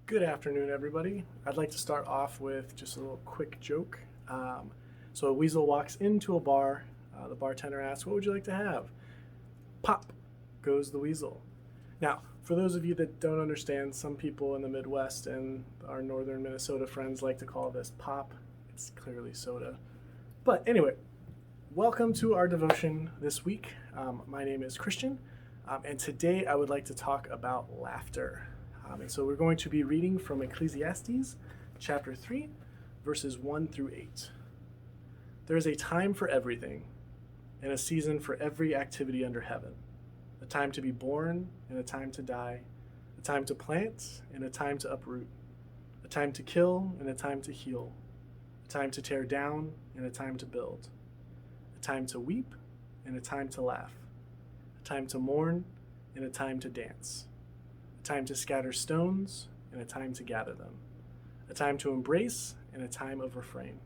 Good afternoon, everybody. I'd like to start off with just a little quick joke. So a weasel walks into a bar. The bartender asks, "What would you like to have?" Pop goes the weasel. Now, for those of you that don't understand, some people in the Midwest and our northern Minnesota friends like to call this pop. It's clearly soda. But anyway, welcome to our devotion this week. My name is Christian, and today I would like to talk about laughter. And so we're going to be reading from Ecclesiastes chapter 3, verses 1 through 8. There is a time for everything, and a season for every activity under heaven, a time to be born and a time to die, a time to plant and a time to uproot, a time to kill and a time to heal, a time to tear down and a time to build, a time to weep and a time to laugh, a time to mourn and a time to dance, a time to scatter stones and a time to gather them, a time to embrace and a time of refrain,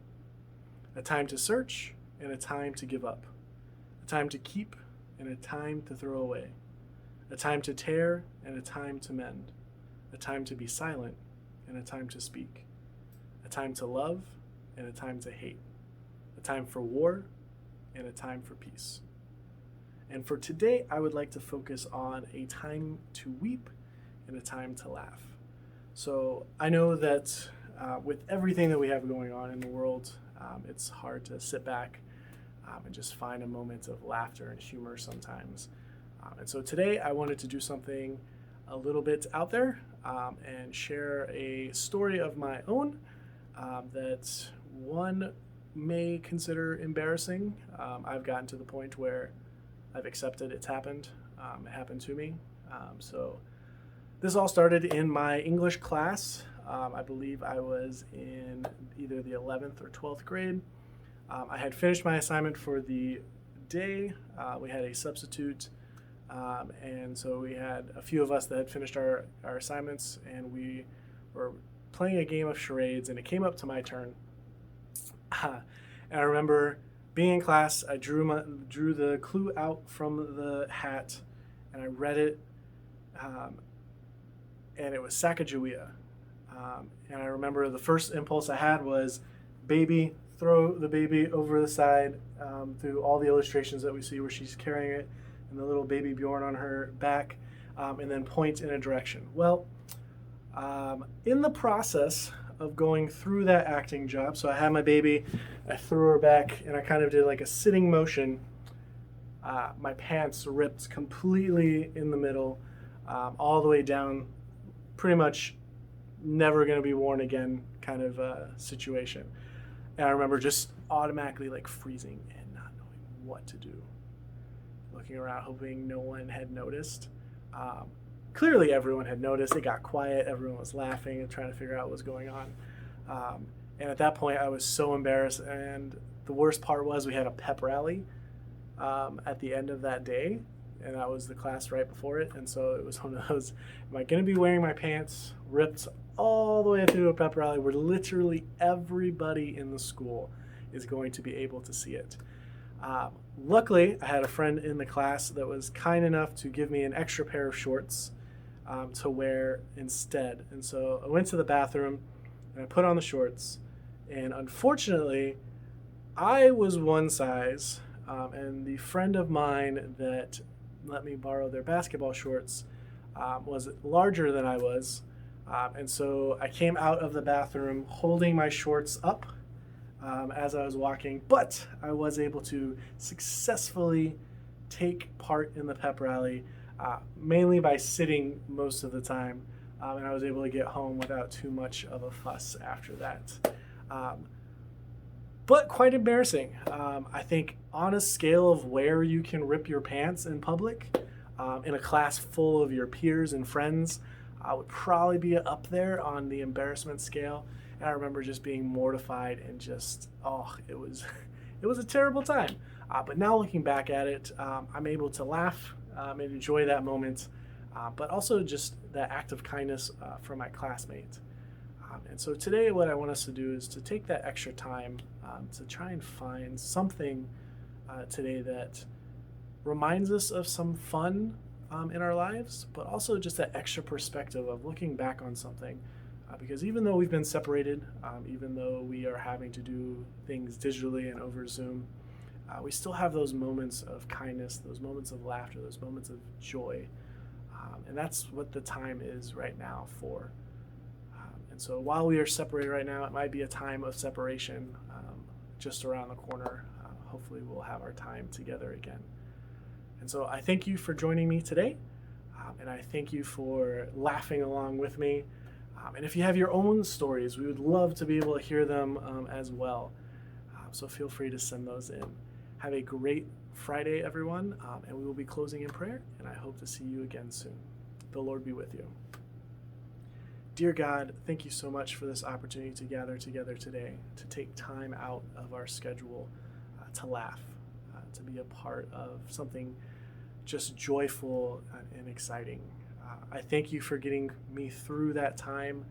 a time to search and a time to give up, a time to keep and a time to throw away, a time to tear and a time to mend, a time to be silent and a time to speak, a time to love and a time to hate, a time for war and a time for peace. And for today, I would like to focus on a time to weep and a time to laugh. So I know that with everything that we have going on in the world, it's hard to sit back and just find a moment of laughter and humor sometimes. And so today I wanted to do something a little bit out there and share a story of my own that one may consider embarrassing. I've gotten to the point where I've accepted it's happened. It happened to me. So this all started in my English class. I believe I was in either the 11th or 12th grade. I had finished my assignment for the day. We had a substitute, and so we had a few of us that had finished our assignments, and we were playing a game of charades, and it came up to my turn. And I remember being in class, I drew the clue out from the hat, and I read it, and it was Sacagawea. And I remember the first impulse I had was, baby, throw the baby over the side through all the illustrations that we see where she's carrying it and the little baby Bjorn on her back, and then point in a direction. Well, in the process of going through that acting job, so I had my baby, I threw her back, and I kind of did like a sitting motion. My pants ripped completely in the middle, all the way down, pretty much never going to be worn again kind of situation. And I remember just automatically like freezing and not knowing what to do, looking around hoping no one had noticed. Clearly everyone had noticed. It got quiet, everyone was laughing and trying to figure out what was going on. And at that point I was so embarrassed, and the worst part was we had a pep rally at the end of that day, and that was the class right before it. And so it was one of those, am I going to be wearing my pants ripped all the way through a pep rally where literally everybody in the school is going to be able to see it? Luckily, I had a friend in the class that was kind enough to give me an extra pair of shorts to wear instead. And so I went to the bathroom and I put on the shorts, and unfortunately I was one size, and the friend of mine that let me borrow their basketball shorts was larger than I was. And so I came out of the bathroom holding my shorts up as I was walking, but I was able to successfully take part in the pep rally, mainly by sitting most of the time, and I was able to get home without too much of a fuss after that. But quite embarrassing. I think on a scale of where you can rip your pants in public, in a class full of your peers and friends, I would probably be up there on the embarrassment scale. And I remember just being mortified and just, it was a terrible time. But now looking back at it, I'm able to laugh and enjoy that moment, but also just that act of kindness from my classmate. And so today what I want us to do is to take that extra time to try and find something today that reminds us of some fun in our lives, but also just that extra perspective of looking back on something Because even though we've been separated, even though we are having to do things digitally and over Zoom, we still have those moments of kindness, those moments of laughter, those moments of joy. And that's what the time is right now for. And so while we are separated right now, it might be a time of separation just around the corner. Hopefully we'll have our time together again. And so I thank you for joining me today. And I thank you for laughing along with me. And if you have your own stories, we would love to be able to hear them as well. So feel free to send those in. Have a great Friday, everyone. And we will be closing in prayer. And I hope to see you again soon. The Lord be with you. Dear God, thank you so much for this opportunity to gather together today, to take time out of our schedule to laugh, to be a part of something just joyful and exciting. I thank you for getting me through that time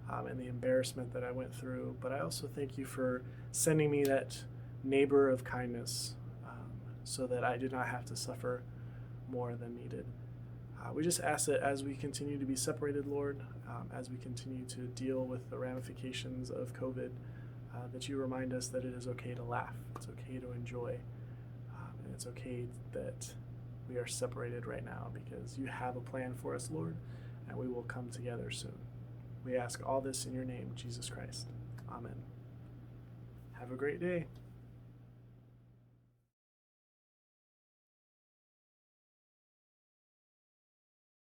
and the embarrassment that I went through, but I also thank you for sending me that neighbor of kindness so that I did not have to suffer more than needed. We just ask that as we continue to be separated, Lord, as we continue to deal with the ramifications of COVID, that you remind us that it is okay to laugh, it's okay to enjoy, and it's okay that we are separated right now because you have a plan for us, Lord, and we will come together soon. We ask all this in your name, Jesus Christ. Amen. Have a great day.